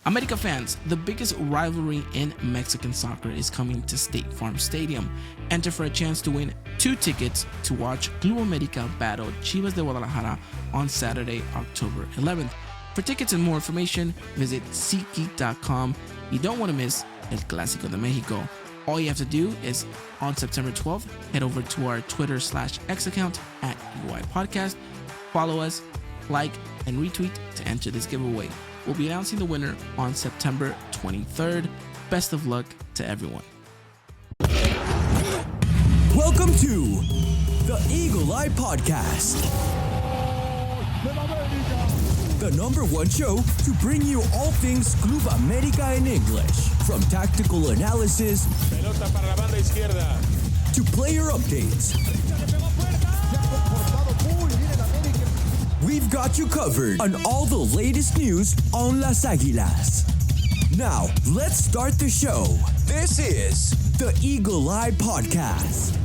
America fans, the biggest rivalry in Mexican soccer is coming to State Farm Stadium. Enter for a chance to win 2 tickets to watch Club América battle Chivas de Guadalajara on Saturday, October 11th. For tickets and more information, visit SeatGeek.com. You don't want to miss El Clásico de México. All you have to do is, on September 12th, head over to our Twitter/X account at UI Podcast. Follow us, like, and retweet to enter this giveaway. We'll be announcing the winner on September 23rd. Best of luck to everyone. Welcome to the Eagle Eye Podcast, the #1 show to bring you all things Club América in English, from tactical analysis Pelota para la banda izquierda. to player updates. We've got you covered on all the latest news on Las Águilas. Now, let's start the show. This is the Eagle Eye Podcast.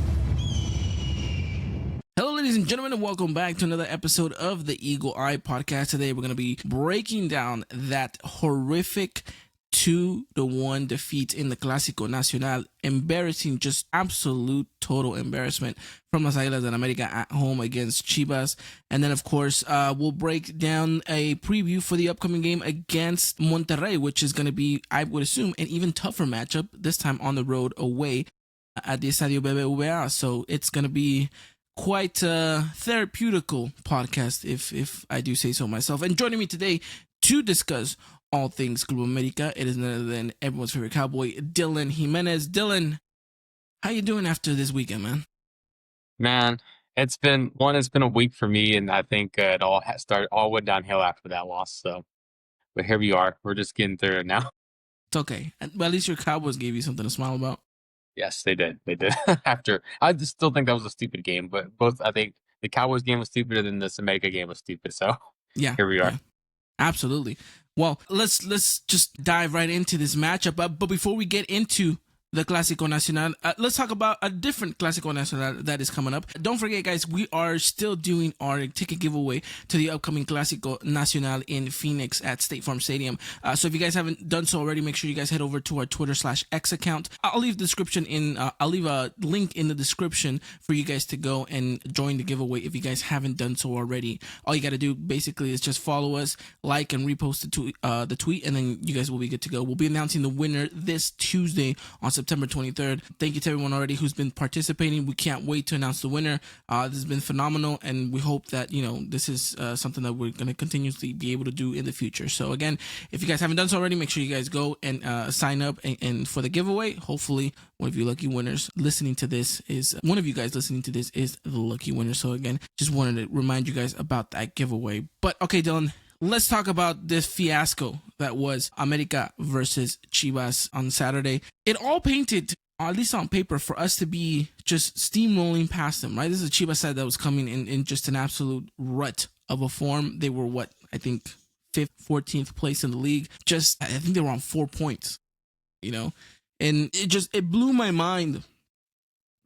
Hello, ladies and gentlemen, and welcome back to another episode of the Eagle Eye Podcast. Today, we're going to be breaking down that horrific 2-1 defeat in the Clásico Nacional. Embarrassing, just absolute total embarrassment from Las Águilas del América at home against Chivas. And then, of course, we'll break down a preview for the upcoming game against Monterrey, which is going to be, I would assume, an even tougher matchup, this time on the road away at the Estadio BBVA. So it's going to be quite a therapeutical podcast, if I do say so myself. And joining me today to discuss all things Club América, it is none other than everyone's favorite cowboy, Dylan Jiménez. Dylan, how you doing after this weekend, man? Man, it's been a week for me, and I think it all went downhill after that loss. So, but here we are. We're just getting through it now. It's okay. But at least your Cowboys gave you something to smile about. Yes, they did. They did. After, I just still think that was a stupid game, but I think the Cowboys game was stupider than this America game was stupid. So, yeah, here we are. Yeah. Absolutely. Well, let's just dive right into this matchup. But before we get into the Clásico Nacional, let's talk about a different Clásico Nacional that is coming up. Don't forget, guys, we are still doing our ticket giveaway to the upcoming Clásico Nacional in Phoenix at State Farm Stadium. So if you guys haven't done so already, make sure you guys head over to our Twitter/X account. I'll leave a link in the description for you guys to go and join the giveaway if you guys haven't done so already. All you got to do basically is just follow us, like and repost the tweet, and then you guys will be good to go. We'll be announcing the winner this Tuesday on September 23rd. Thank you to everyone already who's been participating. We can't wait to announce the winner. This has been phenomenal, and we hope that this is something that we're going to continuously be able to do in the future. So again, if you guys haven't done so already, make sure you guys go and sign up and for the giveaway. Hopefully, one of you lucky winners listening to this is the lucky winner. So again, just wanted to remind you guys about that giveaway. But okay, Dylan, let's talk about this fiasco that was América versus Chivas on Saturday. It all painted, at least on paper, for us to be just steamrolling past them, right? This is a Chivas side that was coming in just an absolute rut of a form. They were, 5th, 14th place in the league. I think they were on 4 points, and it blew my mind.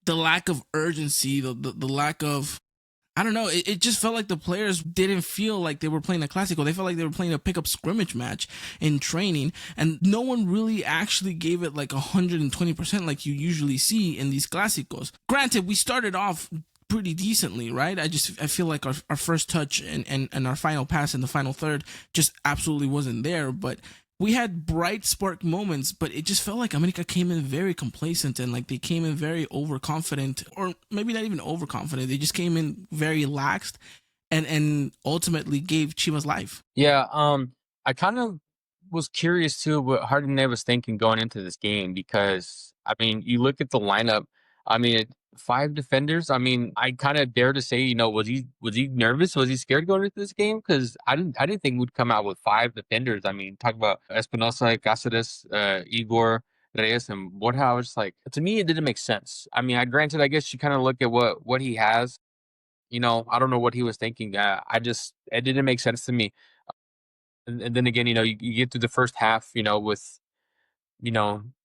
The lack of urgency, the lack of, I don't know. It just felt like the players didn't feel like they were playing a Clásico. They felt like they were playing a pickup scrimmage match in training, and no one really actually gave it like 120% like you usually see in these Clásicos. Granted, we started off pretty decently, right? I feel like our first touch and our final pass in the final third just absolutely wasn't there, but we had bright spark moments, but it just felt like América came in very complacent and like they came in very overconfident, or maybe not even overconfident. They just came in very laxed and ultimately gave Chivas life. Yeah, I kind of was curious too what Jardine was thinking going into this game, because I mean, you look at the lineup. I mean, 5 defenders. I mean, I kind of dare to say, was he nervous? Was he scared going into this game? Because I didn't think we'd come out with 5 defenders. I mean, talk about Espinosa, Cáceres, Igor, Reyes, and Borja. I was like, to me, it didn't make sense. I mean, I guess you kind of look at what he has. I don't know what he was thinking. It didn't make sense to me. And then again, you get through the first half, with,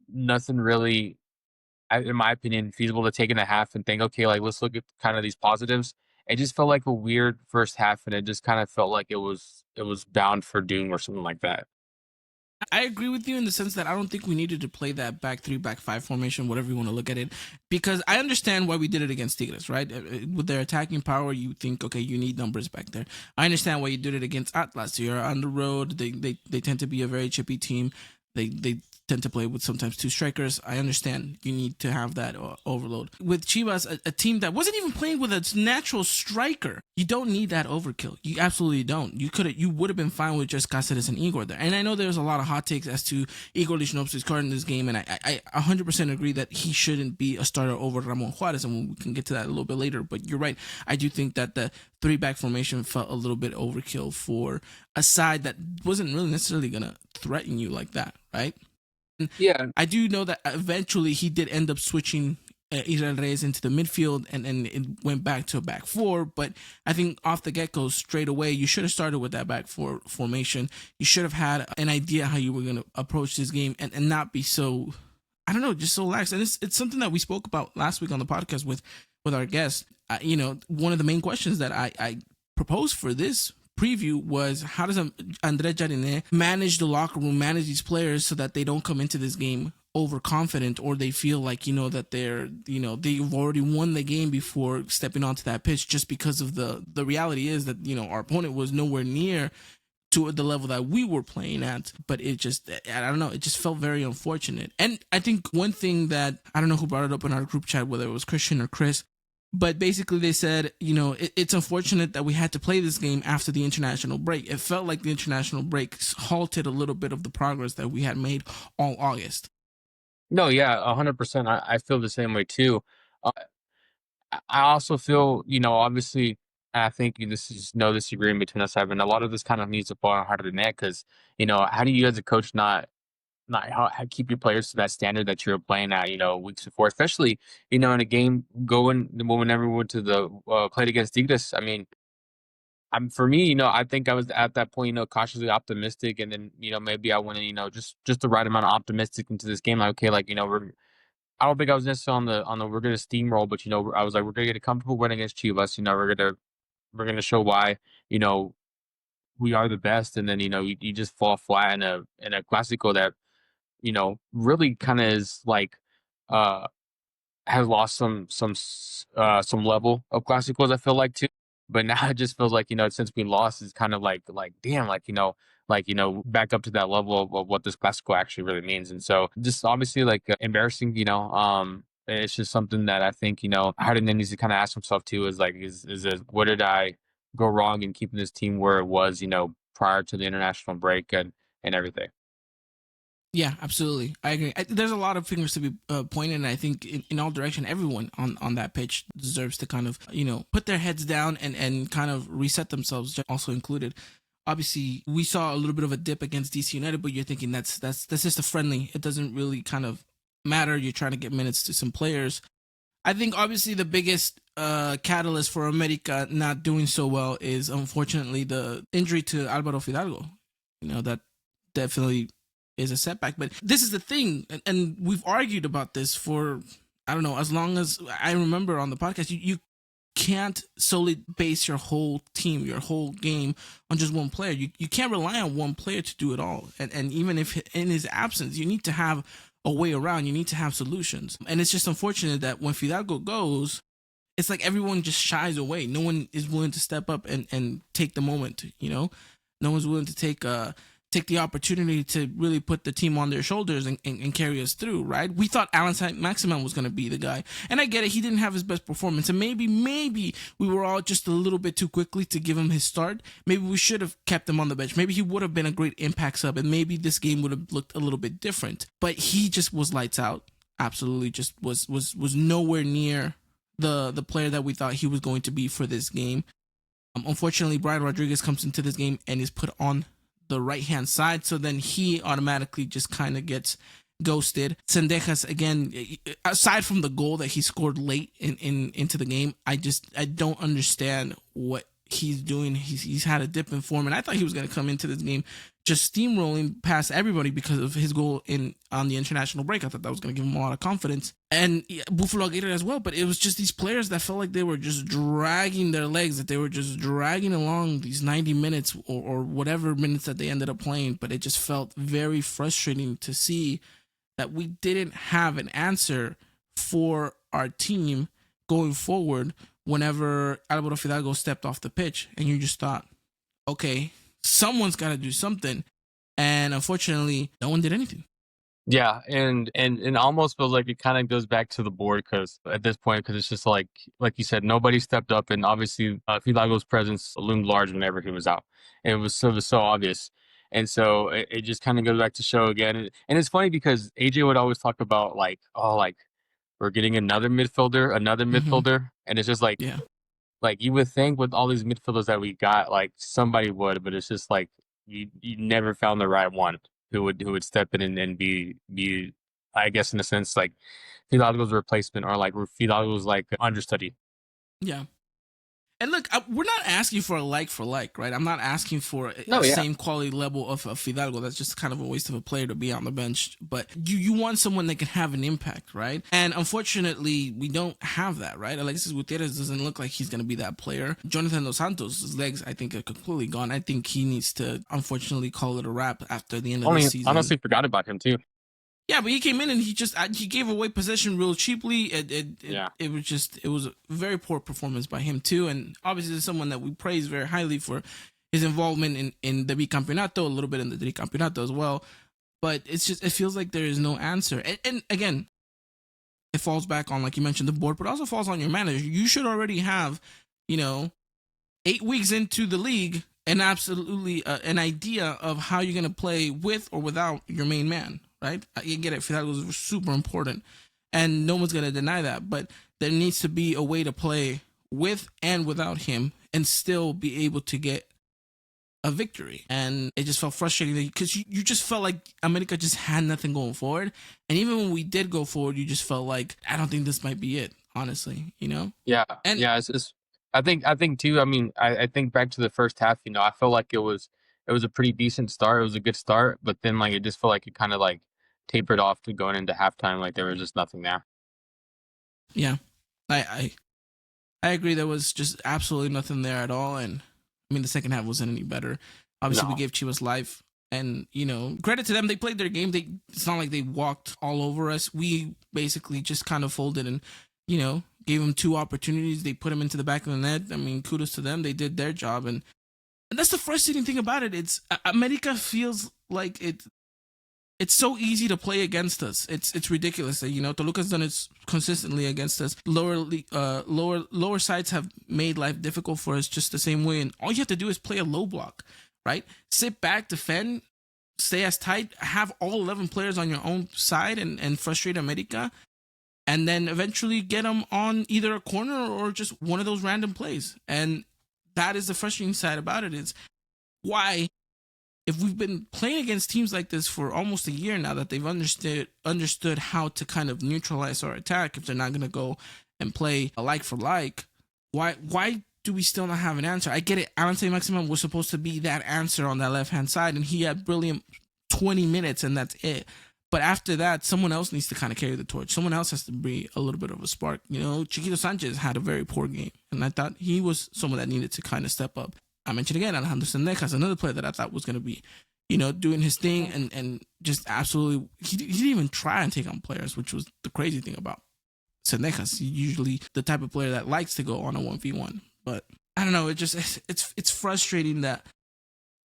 nothing really, in my opinion, feasible to take in a half and think, okay, like, let's look at kind of these positives. It just felt like a weird first half, and it just kind of felt like it was bound for doom or something like that. I agree with you in the sense that I don't think we needed to play that back 3, back 5 formation, whatever you want to look at it, because I understand why we did it against Tigres, right? With their attacking power, you think, okay, you need numbers back there. I understand why you did it against Atlas. You're on the road. They tend to be a very chippy team. They tend to play with sometimes 2 strikers. I understand you need to have that overload. With Chivas, a team that wasn't even playing with a natural striker, you don't need that overkill. You absolutely don't. You would have been fine with just Cáceres and Igor there. And I know there's a lot of hot takes as to Igor Lichnowsky's card in this game, and I 100% agree that he shouldn't be a starter over Ramon Juarez, and we can get to that a little bit later. But you're right. I do think that the 3-back formation felt a little bit overkill for a side that wasn't really necessarily going to threaten you like that, right? Yeah. I do know that eventually he did end up switching Israel Reyes into the midfield, and it went back to a back 4. But I think off the get-go, straight away, you should have started with that back 4 formation. You should have had an idea how you were going to approach this game and not be so, I don't know, just so lax. And it's something that we spoke about last week on the podcast with our guest. One of the main questions that I proposed for this preview was, how does André Jardine manage the locker room, manage these players so that they don't come into this game overconfident, or they feel like, that they've already won the game before stepping onto that pitch, just because of the reality is that, our opponent was nowhere near to the level that we were playing at. But it just, I don't know, it just felt very unfortunate. And I think one thing that, I don't know who brought it up in our group chat, whether it was Christian or Chris, but basically they said, it's unfortunate that we had to play this game after the international break. It felt like the international break halted a little bit of the progress that we had made all August. No, yeah, 100%. I feel the same way too. I also feel, obviously, I think this is no disagreement between us, Evan. A lot of this kind of needs to fall on harder than that, because, how do you as a coach not how keep your players to that standard that you're playing at, weeks before, especially, in a game whenever we went to the played against Tigres. I mean, for me, I think I was at that point, cautiously optimistic, and then, maybe I went, just the right amount of optimistic into this game. Like, okay, like, I don't think I was necessarily on the we're gonna steamroll, but I was like, we're gonna get a comfortable win against Chivas. We're gonna show why, we are the best, and then you just fall flat in a Clásico that, really kind of is like has lost some level of Clásicos, I feel like, too. But now it just feels like, since we lost, it's kind of like damn, back up to that level of what this Clásico actually really means. And so just obviously embarrassing, it's just something that I think, Harden needs to kind of ask himself too, is what did I go wrong in keeping this team where it was, prior to the international break and everything. Yeah, absolutely. I agree. There's a lot of fingers to be pointed, and I think in all direction, everyone on that pitch deserves to kind of, put their heads down and kind of reset themselves, also included. Obviously, we saw a little bit of a dip against DC United, but you're thinking that's just a friendly. It doesn't really kind of matter. You're trying to get minutes to some players. I think obviously the biggest catalyst for América not doing so well is, unfortunately, the injury to Álvaro Fidalgo. That definitely is a setback. But this is the thing, and we've argued about this for, I don't know, as long as I remember on the podcast. You can't solely base your whole team, your whole game on just one player. You can't rely on one player to do it all. And even if in his absence, you need to have a way around. You need to have solutions. And it's just unfortunate that when Fidalgo goes, it's like everyone just shies away. No one is willing to step up and take the moment, No one's willing to take the opportunity to really put the team on their shoulders and carry us through, right? We thought Alan Maximan was going to be the guy. And I get it. He didn't have his best performance. And maybe we were all just a little bit too quickly to give him his start. Maybe we should have kept him on the bench. Maybe he would have been a great impact sub, and maybe this game would have looked a little bit different. But he just was lights out. Absolutely just was nowhere near the player that we thought he was going to be for this game. Unfortunately, Brian Rodriguez comes into this game and is put on the right-hand side, so then he automatically just kind of gets ghosted. Zendejas, again, aside from the goal that he scored late into the game, I don't understand what he's doing. He's had a dip in form, and I thought he was going to come into this game just steamrolling past everybody because of his goal on the international break. I thought that was going to give him a lot of confidence. And Buffalo Gator as well. But it was just these players that felt like they were just dragging their legs, that they were just dragging along these 90 minutes or whatever minutes that they ended up playing. But it just felt very frustrating to see that we didn't have an answer for our team going forward whenever Alvaro Fidalgo stepped off the pitch. And you just thought, okay, someone's got to do something. And unfortunately, no one did anything. Yeah, and almost feels like it kind of goes back to the board because at this point, because it's just like you said, nobody stepped up, and obviously Fidalgo's presence loomed large whenever he was out, and it was so obvious, and so it just kind of goes back to show again, and it's funny because AJ would always talk about like, oh, like we're getting another midfielder, and it's just like, Yeah. like you would think with all these midfielders that we got, like somebody would, but it's just like you never found the right one who would step in and be I guess in a sense like Fidalgo's replacement or like Fidalgo's like understudy. Yeah. And look, we're not asking for like, right? I'm not asking for same quality level of Fidalgo. That's just kind of a waste of a player to be on the bench. But you want someone that can have an impact, right? And unfortunately, we don't have that, right? Alexis Gutierrez doesn't look like he's going to be that player. Jonathan Dos Santos' his legs, I think, are completely gone. I think he needs to, unfortunately, call it a wrap after the end of the season. Honestly, forgot about him too. Yeah, but he came in and he gave away possession real cheaply. It was a very poor performance by him too. And obviously, it's someone that we praise very highly for his involvement in the Bicampeonato, a little bit in the Tricampeonato as well. But it feels like there is no answer. And again, it falls back on, like you mentioned, the board, but also falls on your manager. You should already have, 8 weeks into the league, and absolutely an idea of how you're going to play with or without your main man. Right? You get it. Fidalgo is super important, and no one's going to deny that. But there needs to be a way to play with and without him and still be able to get a victory. And it just felt frustrating because you just felt like America just had nothing going forward. And even when we did go forward, you just felt like, I don't think this might be it, honestly, Yeah. And It's I think too, I mean, I think back to the first half, I felt like it was a pretty decent start. It was a good start, but then like it just felt like it kind of like tapered off to going into halftime, like there was just nothing there. Yeah, I agree. There was just absolutely nothing there at all, and I mean the second half wasn't any better. Obviously, we gave Chivas life, and credit to them. They played their game. It's not like they walked all over us. We basically just kind of folded and gave them 2 opportunities. They put them into the back of the net. I mean, kudos to them. They did their job, and that's the frustrating thing about it. It's America feels like it's so easy to play against us. It's ridiculous. Toluca's done it consistently against us. Lower sides have made life difficult for us just the same way. And all you have to do is play a low block, right? Sit back, defend, stay as tight, have all 11 players on your own side and frustrate America. And then eventually get them on either a corner or just one of those random plays. And that is the frustrating side about it. Is why, if we've been playing against teams like this for almost a year now, that they've understood how to kind of neutralize our attack, if they're not going to go and play a like for like, why do we still not have an answer? I get it. Alan Saint-Maximin was supposed to be that answer on that left-hand side, and he had brilliant 20 minutes, and that's it. But after that, someone else needs to kind of carry the torch. Someone else has to bring a little bit of a spark. Chiquito Sanchez had a very poor game, and I thought he was someone that needed to kind of step up. I mentioned again, Alejandro Sendejas, another player that I thought was going to be, doing his thing and just absolutely, he didn't even try and take on players, which was the crazy thing about Sendejas. He's usually the type of player that likes to go on a 1v1. But I don't know, it's frustrating that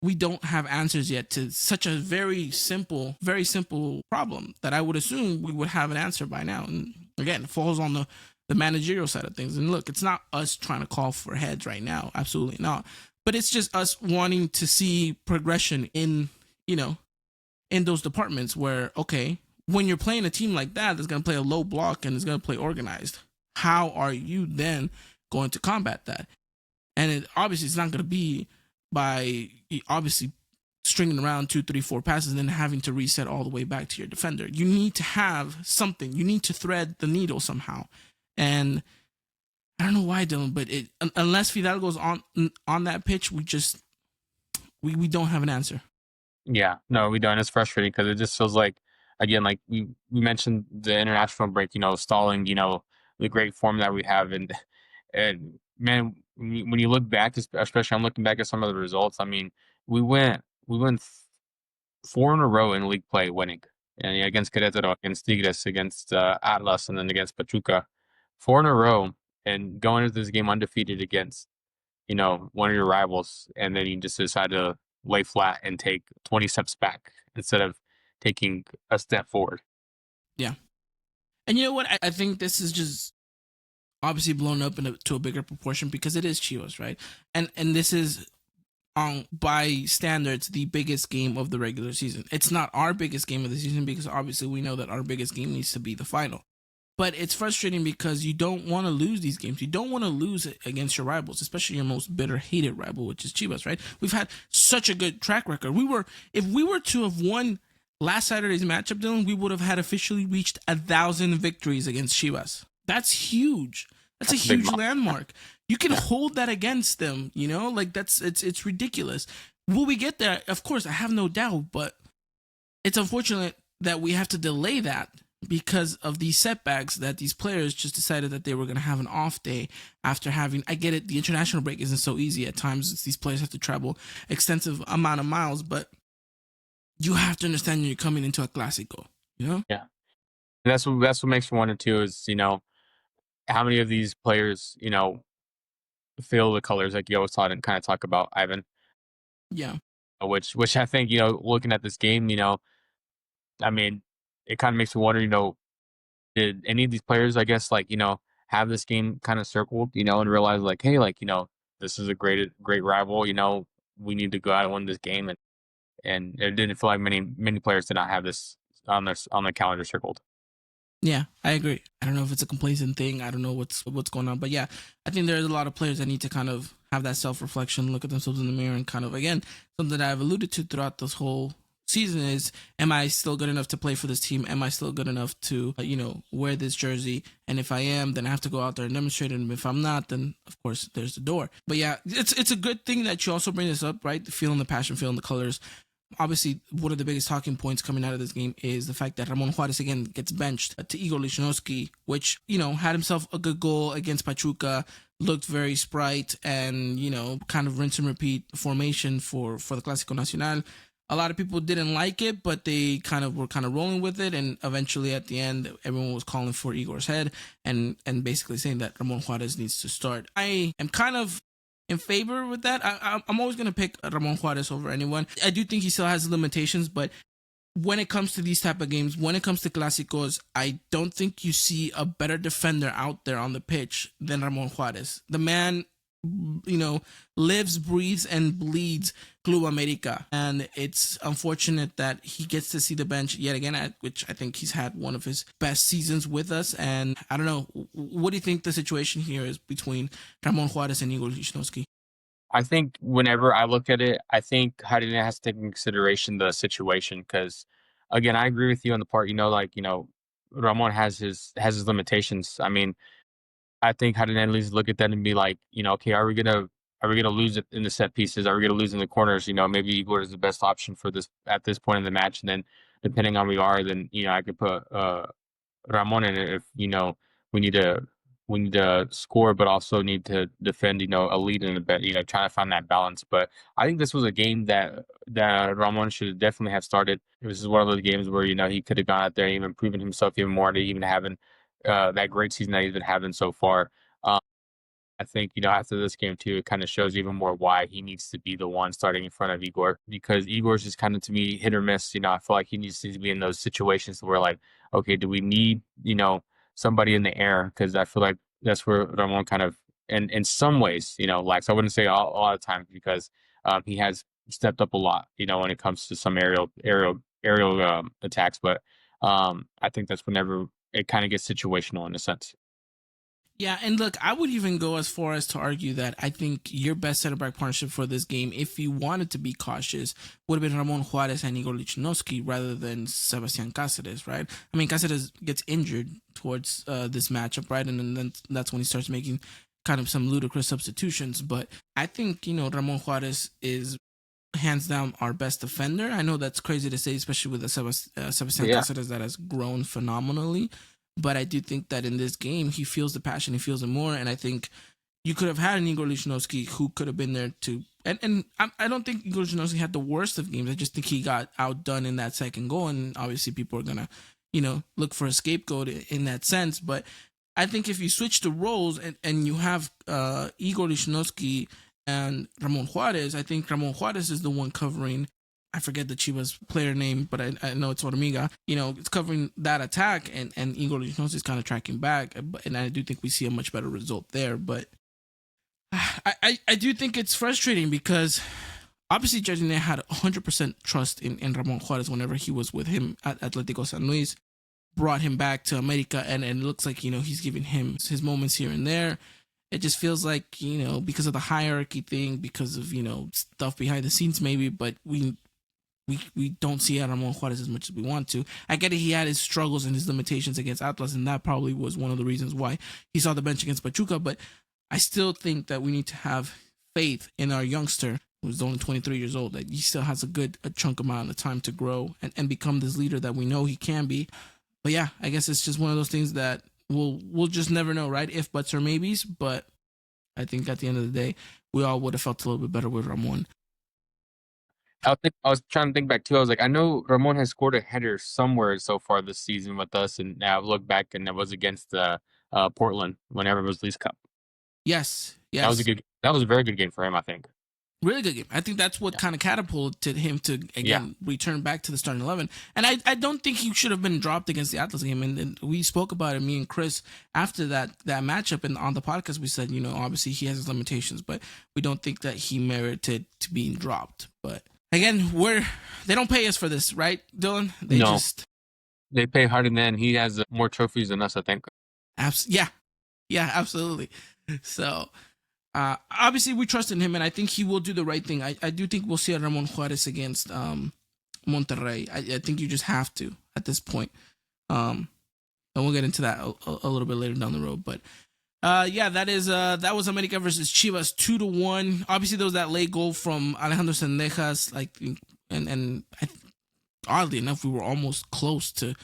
we don't have answers yet to such a very simple problem that I would assume we would have an answer by now. And again, it falls on the managerial side of things. And look, it's not us trying to call for heads right now. Absolutely not. But it's just us wanting to see progression in those departments where, okay, when you're playing a team like that that's going to play a low block and is going to play organized, how are you then going to combat that? And obviously it's not going to be by obviously stringing around 2, 3, 4 passes and then having to reset all the way back to your defender. You need to have something. You need to thread the needle somehow. And I don't know why, Dylan, but unless Fidalgo's on that pitch, we don't have an answer. Yeah, no, we don't. It's frustrating because it just feels like, again, like we mentioned the international break, stalling, the great form that we have, and man, when you look back, especially I'm looking back at some of the results. I mean, we went four in a row in league play, winning, and against Querétaro, against Tigres, against Atlas, and then against Pachuca, four in a row, and going into this game undefeated against one of your rivals, and then you just decide to lay flat and take 20 steps back instead of taking a step forward. Yeah. And you know what? I think this is just obviously blown up to a bigger proportion because it is Chivas, right? And this is by standards the biggest game of the regular season. It's not our biggest game of the season because obviously we know that our biggest game needs to be the final. But it's frustrating because you don't want to lose these games. You don't want to lose it against your rivals, especially your most bitter, hated rival, which is Chivas, right? We've had such a good track record. If we were to have won last Saturday's matchup, Dylan, we would have had officially reached 1,000 victories against Chivas. That's huge. That's a huge landmark. You can hold that against them, like it's ridiculous. Will we get there? Of course, I have no doubt, but it's unfortunate that we have to delay that because of these setbacks that these players just decided that they were going to have an off day after having. I get it, the international break isn't so easy at times. These players have to travel extensive amount of miles, but you have to understand you're coming into a Clásico, Yeah. And that's what makes me wonder too is, how many of these players, feel the colors like you always kind of talk about, Ivan. Yeah. Which I think, looking at this game, I mean, it kind of makes me wonder, did any of these players, I guess, like, have this game kind of circled, and realize like, hey, like, this is a great rival, we need to go out and win this game. And it didn't feel like many players did not have this on their calendar circled. Yeah, I agree. I don't know if it's a complacent thing. I don't know what's going on, but yeah, I think there's a lot of players that need to kind of have that self-reflection, look at themselves in the mirror, and kind of, again, something that I've alluded to throughout this whole season is, am I still good enough to play for this team? Am I still good enough to, wear this jersey? And if I am, then I have to go out there and demonstrate it. And if I'm not, then of course there's the door. But yeah, it's a good thing that you also bring this up, right? Feeling the passion, feeling the colors. Obviously, one of the biggest talking points coming out of this game is the fact that Ramon Juarez again gets benched to Igor Lichnowsky, which, had himself a good goal against Pachuca, looked very sprite, and, kind of rinse and repeat formation for the Clásico Nacional. A lot of people didn't like it, but they were rolling with it, and eventually at the end, everyone was calling for Igor's head and basically saying that Ramon Juarez needs to start. I am kind of in favor with that. I'm always going to pick Ramon Juarez over anyone. I do think he still has limitations, but when it comes to these type of games, when it comes to Clásicos, I don't think you see a better defender out there on the pitch than Ramon Juarez. The man, lives, breathes, and bleeds Club América. And it's unfortunate that he gets to see the bench yet again, which I think he's had one of his best seasons with us. And I don't know, what do you think the situation here is between Ramon Juarez and Igor Lichnowsky? I think whenever I look at it, I think Jardine has to take into consideration the situation because, again, I agree with you on the part, Ramon has his limitations. I mean, I think Jardine needs to look at that and be like, okay, are we gonna lose it in the set pieces? Are we gonna lose in the corners? Maybe Igor is the best option for this at this point in the match, and then depending on where we are, then I could put Ramon in it if we need to score, but also need to defend, a lead in a bit, trying to find that balance. But I think this was a game that Ramon should definitely have started. This is one of those games where, he could have gone out there and even proven himself even more to even having that great season that he's been having so far. I think, after this game too, it kind of shows even more why he needs to be the one starting in front of Igor, because Igor's just kind of, to me, hit or miss. I feel like he needs to be in those situations where, like, okay, do we need, somebody in the air? Because I feel like that's where Ramon kind of, in some ways, lacks. I wouldn't say a lot of times because he has stepped up a lot, when it comes to some aerial attacks. But I think that's whenever it kind of gets situational in a sense. Yeah, and look, I would even go as far as to argue that I think your best center back partnership for this game, if you wanted to be cautious, would have been Ramon Juarez and Igor Lichnowsky rather than Sebastián Cáceres, right? I mean, Cáceres gets injured towards this matchup, right? And then that's when he starts making kind of some ludicrous substitutions. But I think, Ramon Juarez is hands down our best defender. I know that's crazy to say, especially with the Sebastian Yeah. Cáceres that has grown phenomenally. But I do think that in this game, he feels the passion, he feels it more. And I think you could have had an Igor Lichnowsky who could have been there to. And I don't think Igor Lichnowsky had the worst of games. I just think he got outdone in that second goal. And obviously people are going to, look for a scapegoat in that sense. But I think if you switch the roles and you have Igor Lichnowsky and Ramon Juarez, I think Ramon Juarez is the one covering, I forget the Chivas player name, but I know it's Hormiga. It's covering that attack, and Igor Lichnowsky is kind of tracking back. And I do think we see a much better result there. But I do think it's frustrating because obviously Jardine had 100% trust in Ramon Juarez whenever he was with him at Atlético San Luis, brought him back to América, and it looks like, he's giving him his moments here and there. It just feels like, because of the hierarchy thing, because of, stuff behind the scenes maybe, but we don't see Ramon Juarez as much as we want to. I get it, he had his struggles and his limitations against Atlas, and that probably was one of the reasons why he saw the bench against Pachuca, but I still think that we need to have faith in our youngster, who's only 23 years old, that he still has a chunk amount of time to grow and become this leader that we know he can be. But yeah, I guess it's just one of those things that we'll just never know, right? If, buts, or maybes. But I think at the end of the day, we all would have felt a little bit better with Ramon. I was trying to think back too. I was like, I know Ramon has scored a header somewhere so far this season with us, and now I've looked back and it was against Portland whenever it was Leagues Cup. Yes. That was a very good game for him, I think. Really good game. I think that's what kind of catapulted him to, again, return back to the starting 11. And I don't think he should have been dropped against the Atlas game. And we spoke about it, me and Chris, after that matchup. And on the podcast, we said, obviously he has his limitations, but we don't think that he merited to being dropped. But again, they don't pay us for this, right, Dylan? They pay Jardine. He has more trophies than us, I think. Yeah, absolutely. So... obviously we trust in him, and I think he will do the right thing. I do think we'll see a Ramon Juarez against Monterrey. I think you just have to at this point. And we'll get into that a little bit later down the road. But that was América versus Chivas 2-1. Obviously there was that late goal from Alejandro Sendejas, and oddly enough we were almost close to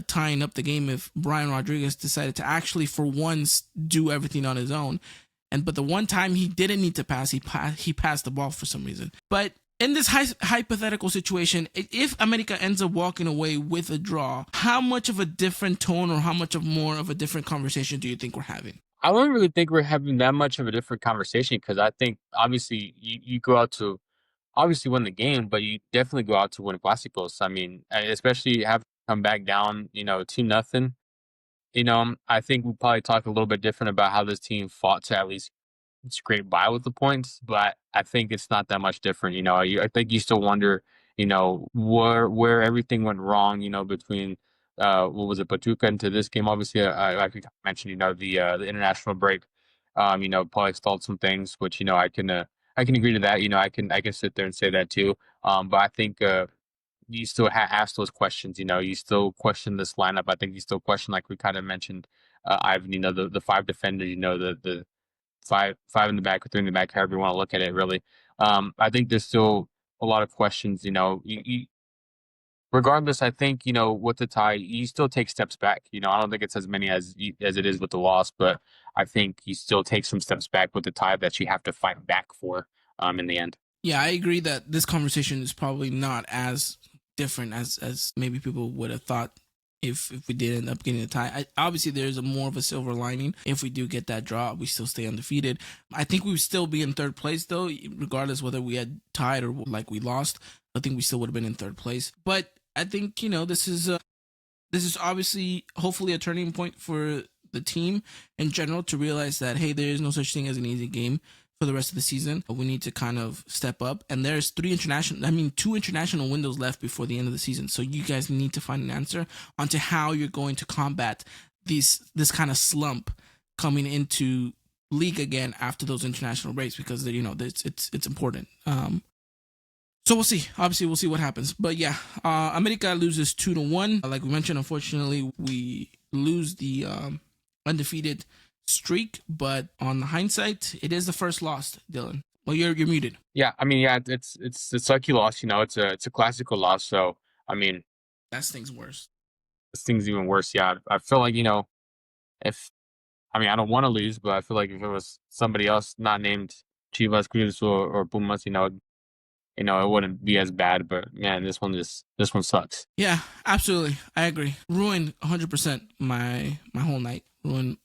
tying up the game if Brian Rodriguez decided to actually for once do everything on his own. But the one time he didn't need to pass, he passed the ball for some reason. But in this hypothetical situation, if América ends up walking away with a draw, how much of a different tone or how much of more of a different conversation do you think we're having? I don't really think we're having that much of a different conversation because I think obviously you go out to obviously win the game, but you definitely go out to win Clásicos. I mean, especially have to come back down, 2-0. I think we'll probably talk a little bit different about how this team fought to at least scrape by with the points, but I think it's not that much different. I think you still wonder, where everything went wrong, between what was it, Pachuca into this game. Obviously, like we mentioned, the international break, probably stalled some things, which I can agree to that. I can sit there and say that too. But I think you still ask those questions. You still question this lineup. I think you still question, like we kind of mentioned, Ivan. The five defenders. The five in the back or three in the back, however you want to look at it. Really, I think there's still a lot of questions. Regardless, I think with the tie, you still take steps back. I don't think it's as many as it is with the loss, but I think you still take some steps back with the tie that you have to fight back for in the end. Yeah, I agree that this conversation is probably not as different as maybe people would have thought if we did end up getting a tie. Obviously, there's more of a silver lining. If we do get that draw, we still stay undefeated. I think we would still be in third place, though, regardless whether we had tied or we lost. I think we still would have been in third place. But I think, this is obviously, hopefully, a turning point for the team in general to realize that, hey, there is no such thing as an easy game for the rest of the season. We need to kind of step up. And there's 2 international windows left before the end of the season. So you guys need to find an answer onto how you're going to combat this kind of slump coming into league again after those international breaks, because it's important. So we'll see. Obviously, we'll see what happens. But yeah, América loses 2-1. Like we mentioned, unfortunately, we lose the undefeated streak, but on hindsight, it is the first loss, Dylan. Well, you're muted. Yeah, I mean, yeah, it's a sucky loss. It's a classical loss. So I mean, That thing's worse. this thing's even worse. Yeah, I feel like if I mean I don't want to lose, but I feel like if it was somebody else not named Chivas, Cruz, or Pumas, it wouldn't be as bad. But man, this one sucks. Yeah, absolutely. I agree. Ruined 100% my whole night. Ruined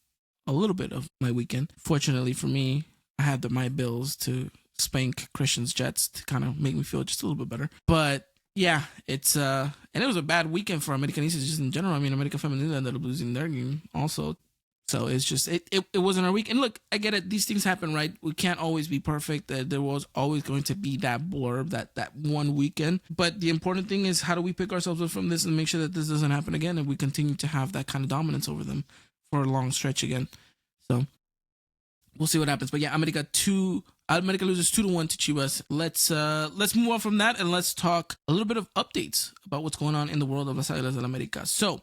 a little bit of my weekend. Fortunately for me, I had my bills to spank Christian's Jets to kind of make me feel just a little bit better. But yeah, it's and it was a bad weekend for Americanistas just in general. I mean, America Femenina ended up losing their game also. So it's just it wasn't our week. And look, I get it. These things happen, right? We can't always be perfect. There was always going to be that blurb, that one weekend. But the important thing is, how do we pick ourselves up from this and make sure that this doesn't happen again, and we continue to have that kind of dominance over them for a long stretch again. So we'll see what happens. But yeah, America loses 2-1 to Chivas. Let's move on from that, and let's talk a little bit of updates about what's going on in the world of Las Águilas del América. So,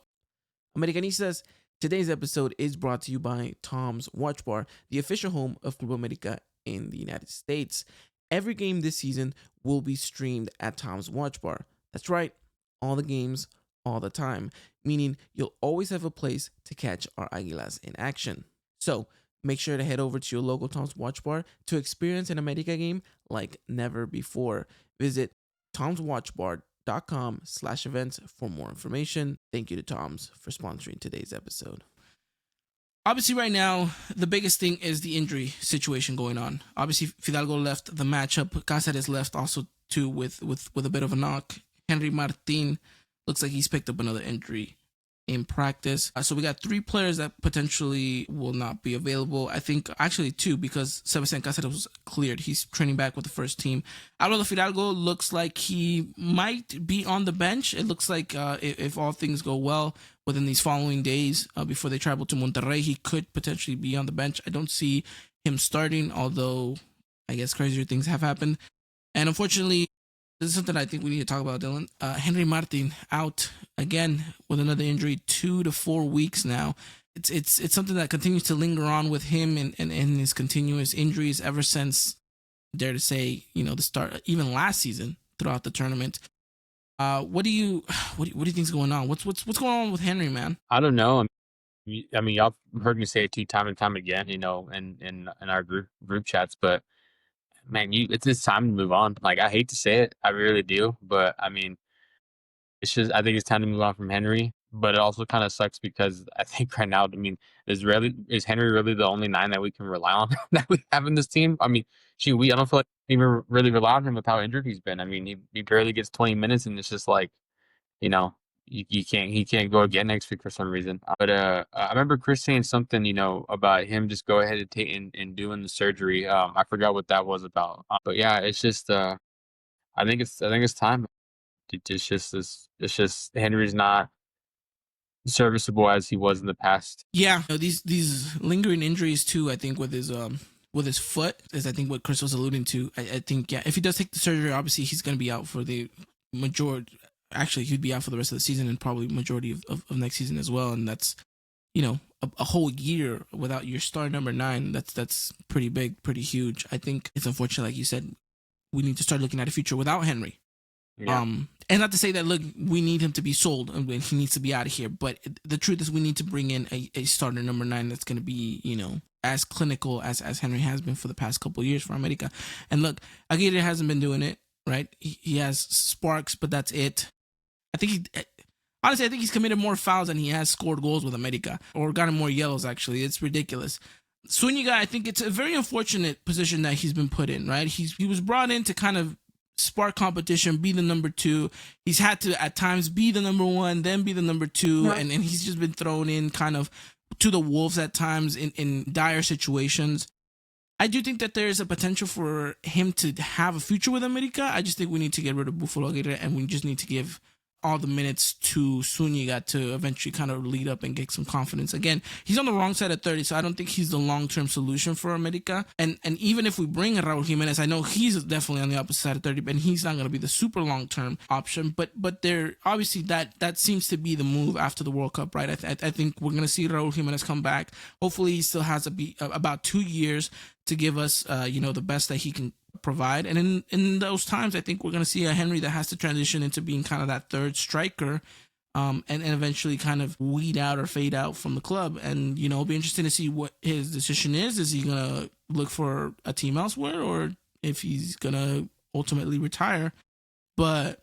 Americanistas, today's episode is brought to you by Tom's Watch Bar, the official home of Club América in the United States. Every game this season will be streamed at Tom's Watch Bar. That's right, all the games, all the time, meaning you'll always have a place to catch our Águilas in action. So, make sure to head over to your local Tom's Watch Bar to experience an América game like never before. Visit tomswatchbar.com/events for more information. Thank you to Tom's for sponsoring today's episode. Obviously, right now, the biggest thing is the injury situation going on. Obviously, Fidalgo left the matchup. Cáceres left also too with a bit of a knock. Henry Martin looks like he's picked up another injury in practice. So we got 3 players that potentially will not be available. I think actually 2, because Sebastián Cáceres was cleared. He's training back with the first team. Álvaro Fidalgo looks like he might be on the bench. It looks like if all things go well within these following days before they travel to Monterrey, he could potentially be on the bench. I don't see him starting, although I guess crazier things have happened. And unfortunately, this is something I think we need to talk about, Dylan. Henry Martin out again with another injury, 2 to 4 weeks now. It's something that continues to linger on with him and his continuous injuries ever since, dare to say, the start, even last season throughout the tournament. What do you think is going on? What's going on with Henry, man? I don't know. I mean, y'all heard me say it to you time and time again, in our group chats, but man, it's time to move on. Like, I hate to say it, I really do, but I mean, I think it's time to move on from Henry. But it also kind of sucks because I think right now, I mean, is Henry really the only 9 that we can rely on that we have in this team? I mean, I don't feel like we even really rely on him with how injured he's been. I mean, he barely gets 20 minutes, and it's just like, he can't go again next week for some reason. But I remember Chris saying something, about him just go ahead and doing the surgery. I forgot what that was about. But yeah, it's just I think it's time. It's just Henry's not serviceable as he was in the past. Yeah, these lingering injuries too. I think with his foot is I think what Chris was alluding to. I think if he does take the surgery, obviously he's going to be out for the majority. Actually, he'd be out for the rest of the season and probably majority of next season as well. And that's, a whole year without your star number 9. That's pretty big, pretty huge. I think it's unfortunate, like you said, we need to start looking at a future without Henry. Yeah. And not to say that, look, we need him to be sold and he needs to be out of here. But the truth is we need to bring in a starter number 9 that's going to be, as clinical as Henry has been for the past couple of years for América. And look, Aguirre hasn't been doing it, right? He has sparks, but that's it. I think he's committed more fouls than he has scored goals with América, or gotten more yellows, actually. It's ridiculous. Zúñiga, I think it's a very unfortunate position that he's been put in, right? He was brought in to kind of spark competition, be the number 2. He's had to, at times, be the number 1, then be the number 2, and he's just been thrown in kind of to the wolves at times in dire situations. I do think that there is a potential for him to have a future with América. I just think we need to get rid of Buffalo Aguirre, and we just need to give all the minutes to Zúñiga to eventually kind of lead up and get some confidence. Again, he's on the wrong side of 30, so I don't think he's the long-term solution for América. And even if we bring Raúl Jiménez, I know he's definitely on the opposite side of 30, but he's not going to be the super long-term option. But there, obviously, that seems to be the move after the World Cup, right? I think we're going to see Raúl Jiménez come back. Hopefully, he still has about 2 years to give us, the best that he can provide. And in those times, I think we're going to see a Henry that has to transition into being kind of that third striker, and eventually kind of weed out or fade out from the club. And, it'll be interesting to see what his decision is. Is he going to look for a team elsewhere, or if he's going to ultimately retire? But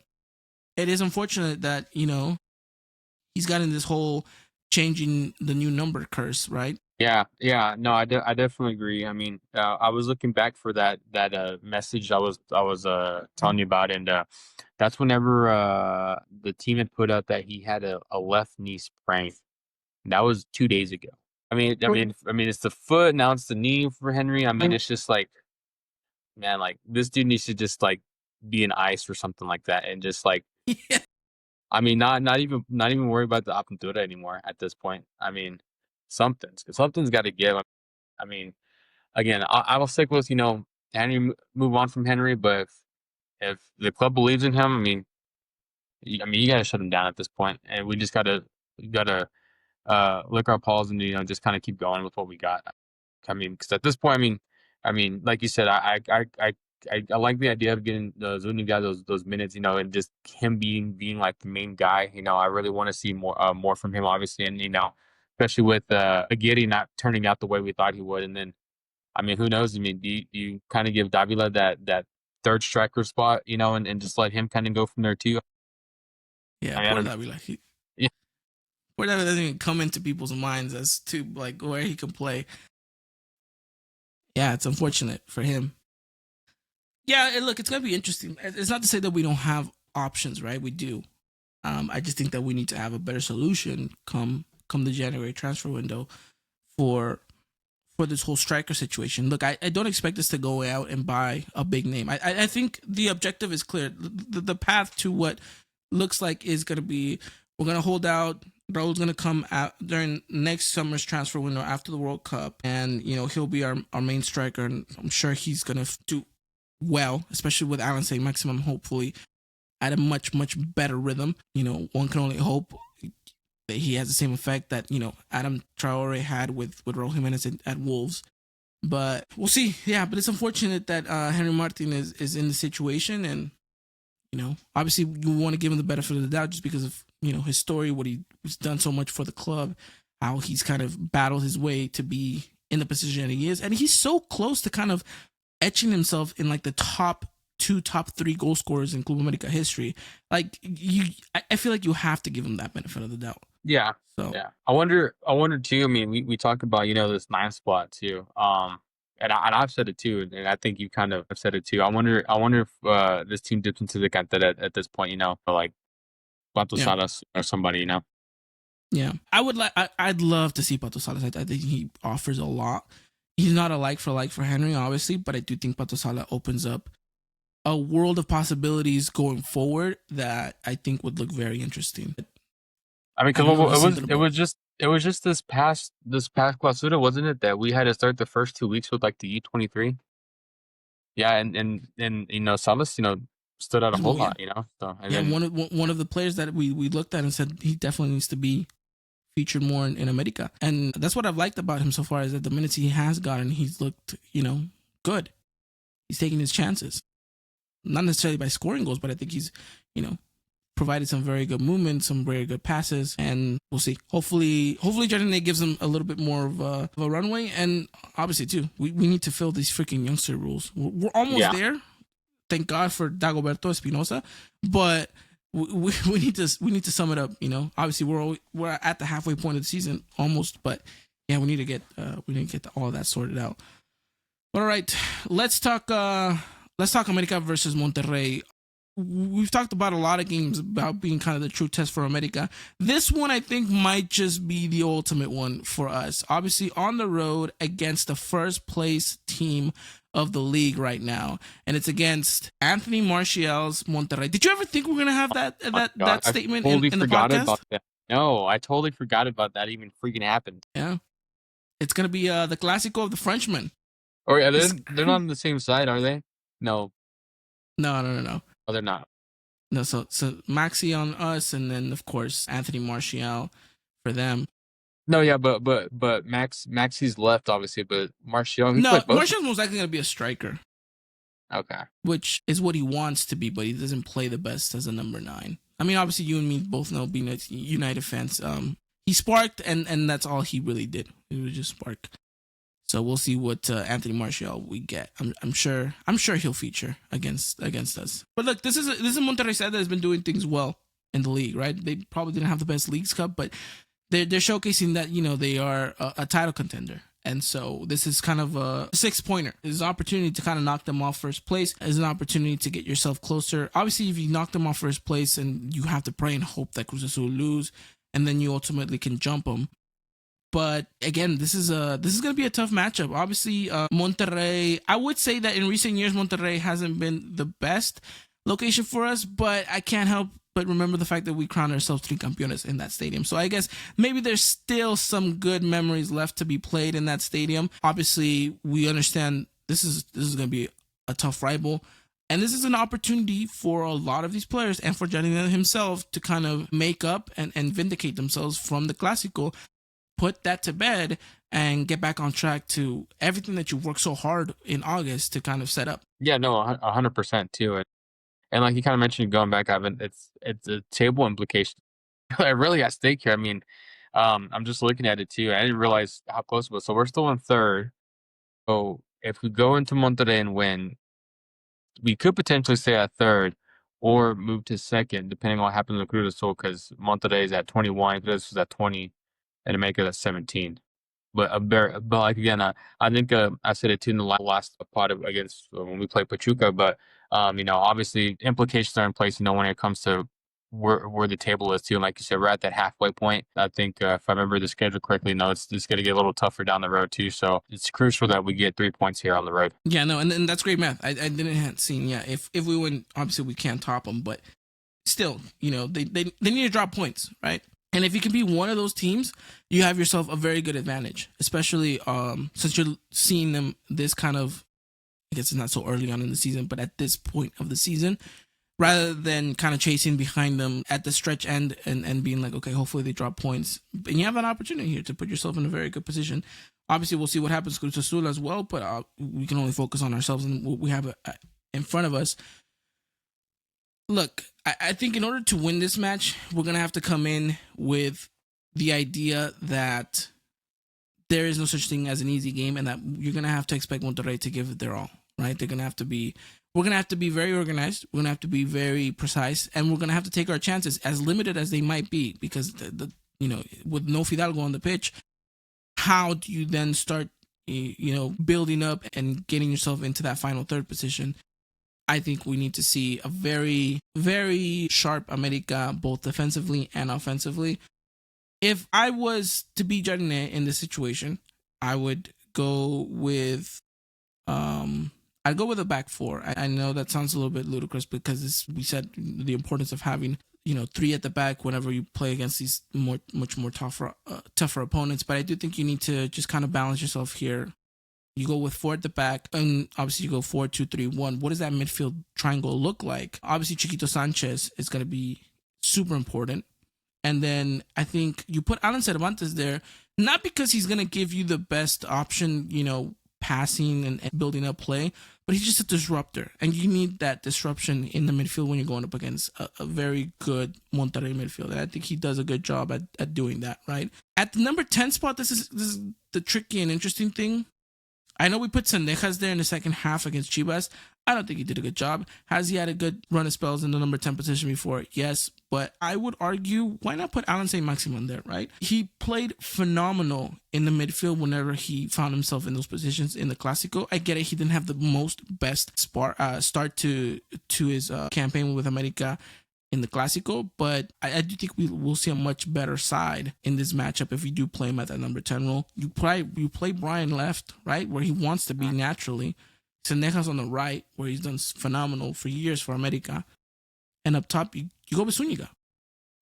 it is unfortunate that, he's gotten this whole changing the new number curse, right? Yeah. No, I definitely agree. I mean, I was looking back for that message I was telling you about, and that's whenever the team had put out that he had a left knee sprain. That was 2 days ago. I mean, it's the foot, now it's the knee for Henry. I mean, it's just like, man, like this dude needs to just like be in ice or something like that, and just like, Yeah. I mean, not even worry about the apertura anymore at this point. I mean, something's got to give. I mean, again, I will stick with Henry, move on from Henry, but if the club believes in him, I mean, you got to shut him down at this point, and we just gotta lick our paws and just kind of keep going with what we got. I mean, because at this point, I mean, like you said, I like the idea of getting those new guys those minutes, and just him being like the main guy. I really want to see more from him, obviously, and especially with Aguirre not turning out the way we thought he would. And then, I mean, who knows? I mean, do you kind of give Davila that third striker spot, and just let him kind of go from there too? Yeah, poor Davila. Yeah. Poor Davila doesn't even come into people's minds as to like where he can play. Yeah, it's unfortunate for him. Yeah, look, it's gonna be interesting. It's not to say that we don't have options, right? We do. I just think that we need to have a better solution come the January transfer window for this whole striker situation. Look, I don't expect us to go out and buy a big name. I think the objective is clear. The path to what looks like is going to be, we're going to hold out. Raul's going to come out during next summer's transfer window after the World Cup, and he'll be our main striker, and I'm sure he's going to do well, especially with Alan St. Maximum, hopefully at a much, much better rhythm. One can only hope that he has the same effect that, Adam Traore had with Raul Jimenez at Wolves. But we'll see. Yeah, but it's unfortunate that Henry Martin is in the situation, and, obviously you want to give him the benefit of the doubt just because of, his story, what he's done so much for the club, how he's kind of battled his way to be in the position that he is. And he's so close to kind of etching himself in like the top 3 goal scorers in Club America history. Like I feel like you have to give him that benefit of the doubt. Yeah. So yeah. I wonder too. I mean, we talk about this 9 spot too. And I've said it too, and I think you kind of have said it too. I wonder if this team dips into the cantera at this point. Like Pato Salas or somebody. Yeah, I'd love to see Pato Salas. I think he offers a lot. He's not a like for Henry, obviously, but I do think Pato Salas opens up a world of possibilities going forward that I think would look very interesting. I mean, because it was just this past Clausura, wasn't it, that we had to start the first 2 weeks with like the U23? Yeah, and Salas, stood out a whole lot, So one of the players that we looked at and said he definitely needs to be featured more in America, and that's what I've liked about him so far, is that the minutes he has gotten, he's looked good. He's taking his chances, not necessarily by scoring goals, but I think he's provided some very good movement, some very good passes, and we'll see. Hopefully Jardine gives him a little bit more of a runway, and obviously too, we need to fill these freaking youngster rules. We're almost there. Thank God for Dagoberto Espinosa, but we need to sum it up. Obviously we're at the halfway point of the season almost, but yeah, we need to get all of that sorted out. But all right, let's talk América versus Monterrey. We've talked about a lot of games about being kind of the true test for América. This one, I think, might just be the ultimate one for us. Obviously, on the road against the first place team of the league right now, and it's against Anthony Martial's Monterrey. Did you ever think we were gonna have that statement in the podcast? About that. No, I totally forgot about that even freaking happened. Yeah, it's gonna be the Clásico of the Frenchmen. Or they're not on the same side, are they? No. No. Oh, they're not. No, so Maxi on us, and then of course Anthony Martial for them. No, yeah, but Maxi's left obviously, but Martial. No, Martial's most likely gonna be a striker. Okay. which is what he wants to be, but he doesn't play the best as a number 9. I mean, obviously, you and me both know, being a United fans, he sparked, and that's all he really did. It was just spark. So we'll see what Anthony Martial we get. I'm sure he'll feature against us. But look, this is Monterrey side that has been doing things well in the league, right? They probably didn't have the best Leagues Cup, but they're showcasing that, you know, they are a title contender. And so this is kind of a 6-pointer. It's an opportunity to kind of knock them off first place. It's an opportunity to get yourself closer. Obviously, if you knock them off first place, and you have to pray and hope that Cruz Azul lose, and then you ultimately can jump them. But again, this is going to be a tough matchup. Obviously, Monterrey, I would say that in recent years, Monterrey hasn't been the best location for us, but I can't help but remember the fact that we crowned ourselves 3 campeones in that stadium. So I guess maybe there's still some good memories left to be played in that stadium. Obviously, we understand this is going to be a tough rival. And this is an opportunity for a lot of these players and for Jardine himself to kind of make up and vindicate themselves from the Clásico, put that to bed, and get back on track to everything that you worked so hard in August to kind of set up. Yeah, no, 100% too. And like you kind of mentioned, going back, Ivan, it's a table implication. Really at stake here. I mean, I'm just looking at it too. I didn't realize how close it was. So we're still in 3rd. So if we go into Monterrey and win, we could potentially stay at 3rd or move to 2nd, depending on what happens with Cruz Azul, because Monterrey is at 21, Cruz Azul is at 20, and América is at 17. But like again, I think I said it too in the last pod against when we played Pachuca. But you know, obviously implications are in place. You know, when it comes to where the table is too. And like you said, we're at that halfway point. I think if I remember the schedule correctly, it's going to get a little tougher down the road too. So it's crucial that we get 3 points here on the road. Yeah, no, and that's great math. I didn't see. Yeah, if we win, obviously we can't top them, but still, you know, they need to drop points, right? And if you can be one of those teams, you have yourself a very good advantage, especially since you're seeing them this kind of, I guess it's not so early on in the season, but at this point of the season, rather than kind of chasing behind them at the stretch end and being like, okay, hopefully they drop points. And you have an opportunity here to put yourself in a very good position. Obviously, we'll see what happens with Cruz Azul as well, but we can only focus on ourselves and what we have in front of us. Look, I think in order to win this match, we're going to have to come in with the idea that there is no such thing as an easy game, and that you're going to have to expect Monterrey to give it their all, right? We're going to have to be very organized. We're going to have to be very precise, and we're going to have to take our chances, as limited as they might be, because the with no Fidalgo on the pitch, how do you then start, building up and getting yourself into that final 3rd position? I think we need to see a very, very sharp América, both defensively and offensively. If I was to be Jardine in this situation, I would go with I'd go with a back 4. I know that sounds a little bit ludicrous because we said the importance of having 3 at the back whenever you play against these much more tougher opponents. But I do think you need to just kind of balance yourself here. You go with 4 at the back, and obviously you go 4-2-3-1. What does that midfield triangle look like? Obviously, Chiquito Sanchez is going to be super important. And then I think you put Alan Cervantes there, not because he's going to give you the best option, passing and building up play, but he's just a disruptor. And you need that disruption in the midfield when you're going up against a very good Monterrey midfield. And I think he does a good job at doing that, right? At the number 10 spot, this is the tricky and interesting thing. I know we put Sendejas there in the second half against Chivas. I don't think he did a good job. Has he had a good run of spells in the number 10 position before? Yes, but I would argue, why not put Alan St. Maximin there, right? He played phenomenal in the midfield whenever he found himself in those positions in the Clásico. I get it, he didn't have the best start to his campaign with América in the Clásico, but I do think we will see a much better side in this matchup if we do play him at that number 10 role. You play Brian left, right, where he wants to be naturally. Sendejas on the right, where he's done phenomenal for years for América. And up top, you go with Zúñiga.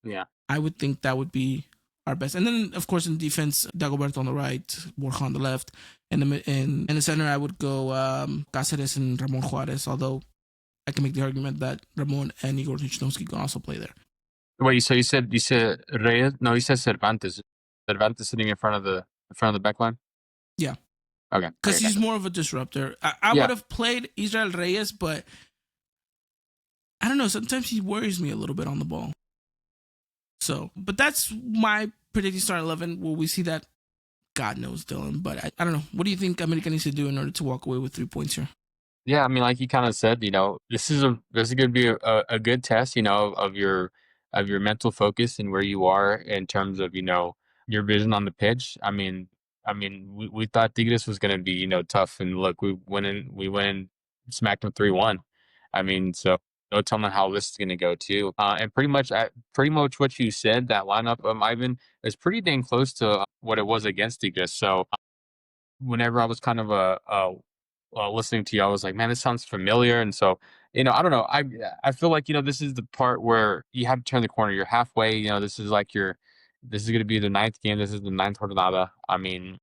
Yeah. I would think that would be our best. And then, of course, in defense, Dagoberto on the right, Borja on the left. And in the center, I would go Cáceres and Ramon Juárez, although I can make the argument that Ramon and Igor Lichnowsky can also play there. Wait, so you said Reyes? No, you said Cervantes. Cervantes sitting in front of the back line? Yeah. Okay. Because Okay, he's gotcha. more of a disruptor. I Yeah. would have played Israel Reyes, but I don't know. Sometimes he worries me a little bit on the ball. So, but that's my predicting starting 11. Will we see that? God knows, Dylan. But I don't know. What do you think America needs to do in order to walk away with 3 points here? Yeah, I mean, like you kind of said, this is going to be a good test, of your mental focus and where you are in terms of your vision on the pitch. I mean, we thought Tigres was going to be tough, and look, we went and smacked them 3-1. I mean, so no telling how this is going to go too. And pretty much what you said, that lineup, Ivan, is pretty dang close to what it was against Tigres. So whenever I was kind of listening to you, I was like, man, this sounds familiar. And so, I don't know. I feel like this is the part where you have to turn the corner. You're halfway. This is going to be the ninth game. This is the ninth jornada. I mean,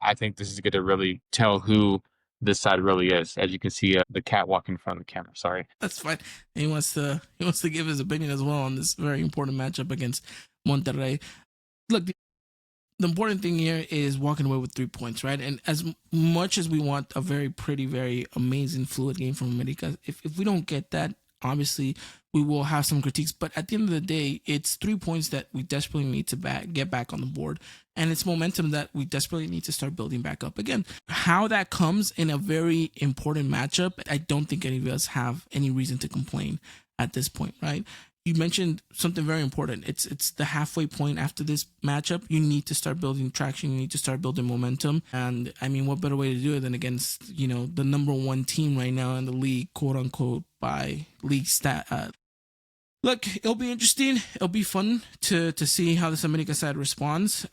I think this is going to really tell who this side really is. As you can see, the cat walking in front of the camera. Sorry. That's fine. He wants to give his opinion as well on this very important matchup against Monterrey. Look, the important thing here is walking away with 3 points, right? And as much as we want a very pretty, very amazing, fluid game from America, if we don't get that, obviously we will have some critiques. But at the end of the day, it's 3 points that we desperately need to get back on the board. And it's momentum that we desperately need to start building back up again. How that comes in a very important matchup, I don't think any of us have any reason to complain at this point, right? You mentioned something very important. It's the halfway point after this matchup. You need to start building traction. You need to start building momentum. And I mean, what better way to do it than against, the number one team right now in the league, quote unquote, by league stat. Look, it'll be interesting. It'll be fun to see how this America side responds.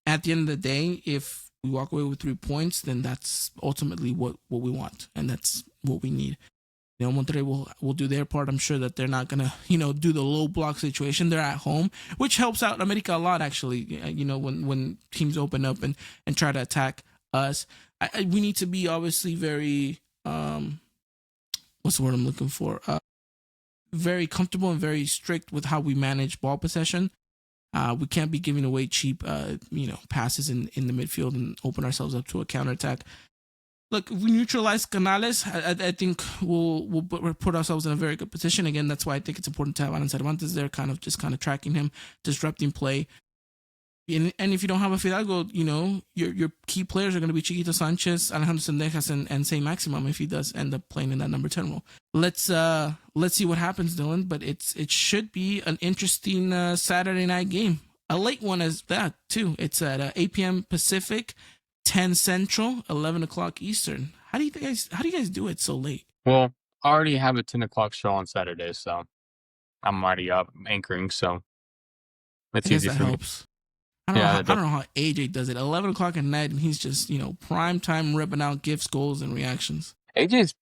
At the end of the day, if we walk away with 3 points, then that's ultimately what we want. And that's what we need. Monterrey will do their part. I'm sure that they're not going to, do the low block situation. They're at home, which helps out America a lot, actually, when teams open up and try to attack us. We need to be obviously very, what's the word I'm looking for? Very comfortable and very strict with how we manage ball possession. We can't be giving away cheap, passes in the midfield and open ourselves up to a counterattack. Look, if we neutralize Canales, I think we'll put ourselves in a very good position. Again, that's why I think it's important to have Alan Cervantes there, kind of tracking him, disrupting play. And if you don't have a Fidalgo, your key players are going to be Chiquito Sanchez, Alejandro Sendejas, and Saint Maximum if he does end up playing in that number 10 role. Let's see what happens, Dylan. But it should be an interesting Saturday night game, a late one as that too. It's at 8 p.m. Pacific. 10 Central, 11 o'clock Eastern. How do you guys do it so late? Well, I already have a 10 o'clock show on Saturday, so I'm already up anchoring, so it's easy for helps. me. I don't know how AJ does it. 11 o'clock at night, and he's just, prime time ripping out gifts, goals, and reactions. AJ,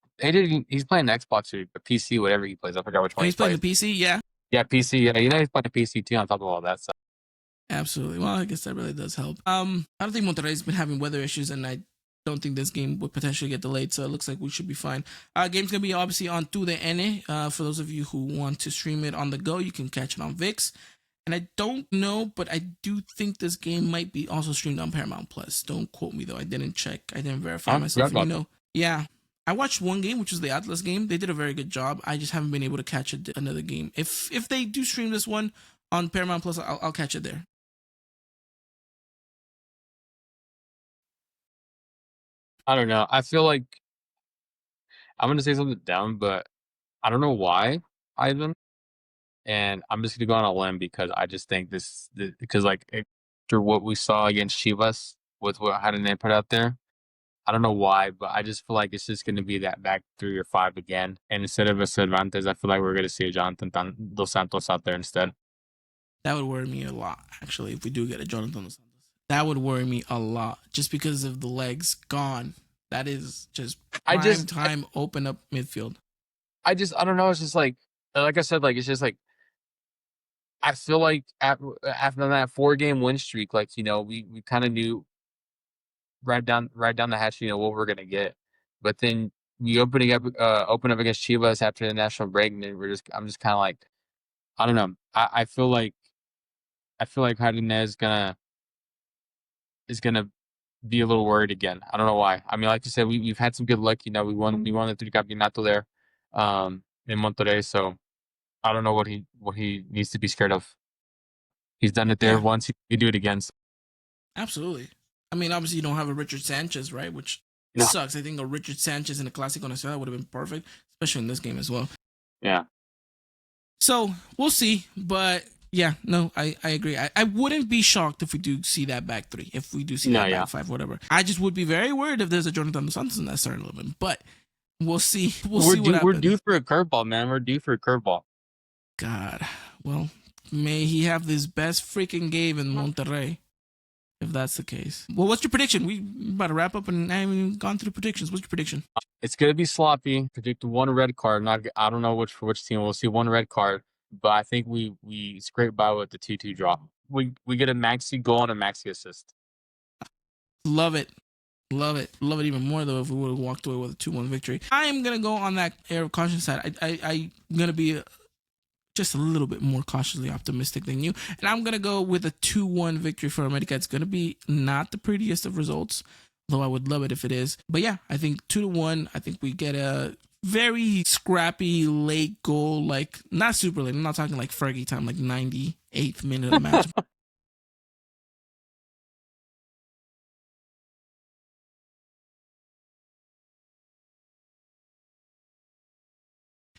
he's playing Xbox or PC, whatever he plays. I forgot which one he's playing the PC, yeah? Yeah, PC, yeah. He's playing the PC too on top of all that stuff. Absolutely. Well, I guess that really does help. I don't think Monterrey's been having weather issues, and I don't think this game would potentially get delayed, so it looks like we should be fine. Game's going to be obviously on TUDN. For those of you who want to stream it on the go, you can catch it on VIX. And I don't know, but I do think this game might be also streamed on Paramount Plus. Don't quote me, though. I didn't check. I didn't verify myself. Yeah. I watched one game, which was the Atlas game. They did a very good job. I just haven't been able to catch another game. If they do stream this one on Paramount Plus, I'll catch it there. I don't know. I feel like I'm going to say something dumb, but I don't know why, Ivan. And I'm just going to go on a limb because I just think because after what we saw against Chivas with what Jardine put out there, I don't know why, but I just feel like it's just going to be that back 3 or 5 again. And instead of a Cervantes, I feel like we're going to see a Jonathan Dos Santos out there instead. That would worry me a lot, actually, if we do get a Jonathan Dos Santos. That would worry me a lot, just because of the legs gone. That is just time open up midfield. I don't know. It's just like I said, it's just like, I feel like after that 4-game win streak, we kind of knew right down the hatch, what we're gonna get. But then you open up against Chivas after the national break, and then I'm just kind of like, I don't know. I feel like Jardine is gonna be a little worried again. I don't know why. I mean, like you said, we've had some good luck. You know, we won the three campeonato there, in Monterrey. So I don't know what he needs to be scared of. He's done it there once. He can do it again. So. Absolutely. I mean, obviously you don't have a Richard Sanchez, right? Which sucks. I think a Richard Sanchez in a Clásico Nacional would have been perfect, especially in this game as well. Yeah. So we'll see, but yeah, no, I agree. I wouldn't be shocked if we do see that back three, if we do see that back five, whatever. I just would be very worried if there's a Jonathan Dos Santos in that starting 11, but we'll see. We'll see what happens. We're due for a curveball, man. We're due for a curveball. God, well, may he have this best freaking game in Monterrey, if that's the case. Well, what's your prediction? We about to wrap up and I haven't even gone through predictions. What's your prediction? It's gonna be sloppy. Predict one red card. I don't know for which team. We'll see one red card, but I think we scrape by with the 2-2 draw. We get a Maxi goal and a Maxi assist. Love it. Love it even more though if we would have walked away with a 2-1 victory. I am gonna go on that air of caution side. I'm gonna be just a little bit more cautiously optimistic than you, and I'm gonna go with a 2-1 victory for America. It's gonna be not the prettiest of results, though I would love it if it is. But yeah, I think 2-1. I think we get a very scrappy late goal, like not super late. I'm not talking like Fergie time, like 98th minute of the match.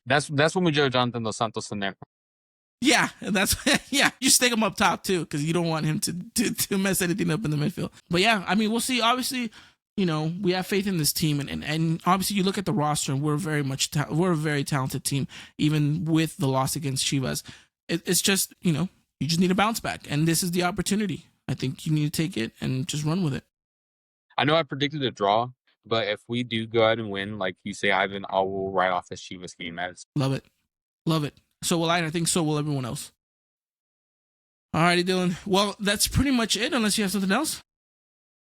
That's when we judge Jonathan Dos Santos in there. Yeah, that's you stick him up top too, because you don't want him to mess anything up in the midfield. But yeah, I mean, we'll see. Obviously, you know, we have faith in this team, and obviously you look at the roster, and we're a very talented team, even with the loss against Chivas. It's just, you know, you just need a bounce back, and this is the opportunity. I think you need to take it and just run with it. I know I predicted a draw, but if we do go ahead and win, like you say, Ivan, I will write off this Chivas game. Love it. So will I think so will everyone else. Alrighty, Dylan. Well, that's pretty much it, unless you have something else.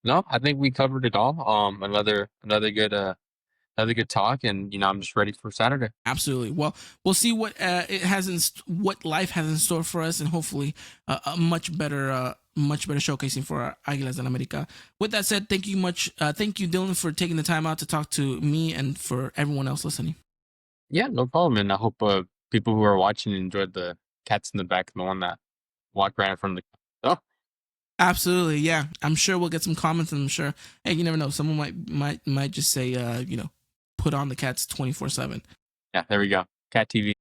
No, I think we covered it all. Another good talk, and you know, I'm just ready for Saturday. Absolutely. Well, we'll see what what life has in store for us, and hopefully a much better showcasing for our Águilas del América. With that said, thank you, Dylan, for taking the time out to talk to me and for everyone else listening. Yeah, no problem, and I hope people who are watching enjoyed the cats in the back and the one that walked right in front of the. Oh. Absolutely, yeah. I'm sure we'll get some comments, and I'm sure, hey, you never know. Someone might just say, you know, put on the cats 24/7. Yeah, there we go. Cat TV.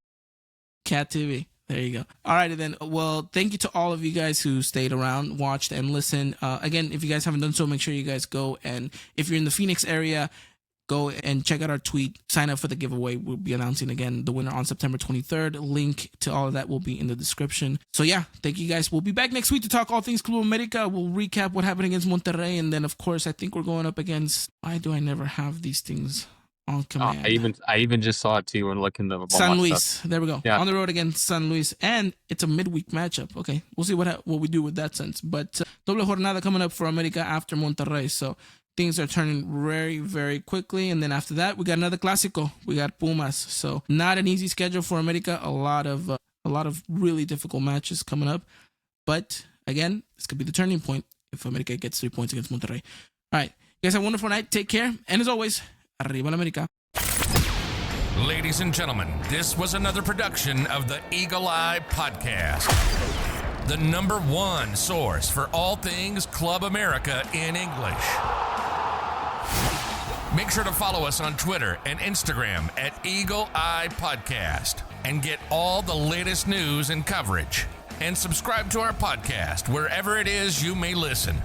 Cat TV. There you go. All righty then. Well, thank you to all of you guys who stayed around, watched, and listened. Again, if you guys haven't done so, make sure you guys go, and if you're in the Phoenix area, go and check out our tweet. Sign up for the giveaway. We'll be announcing again the winner on September 23rd. Link to all of that will be in the description. So yeah, thank you guys. We'll be back next week to talk all things Club América. We'll recap what happened against Monterrey, and then of course I think we're going up against. Why do I never have these things on command? I even just saw it too when looking the San Luis. Stuff. There we go. Yeah. On the road against San Luis, and it's a midweek matchup. Okay, we'll see what we do with that sense. But doble jornada coming up for América after Monterrey. So things are turning very, very quickly. And then after that, we got another Clásico. We got Pumas. So not an easy schedule for América. A lot of really difficult matches coming up. But again, this could be the turning point if América gets 3 points against Monterrey. All right. You guys have a wonderful night. Take care. And as always, arriba la América. Ladies and gentlemen, this was another production of the Eagle Eye Podcast, the #1 source for all things Club America in English. Make sure to follow us on Twitter and Instagram at Eagle Eye Podcast and get all the latest news and coverage. And subscribe to our podcast wherever it is you may listen.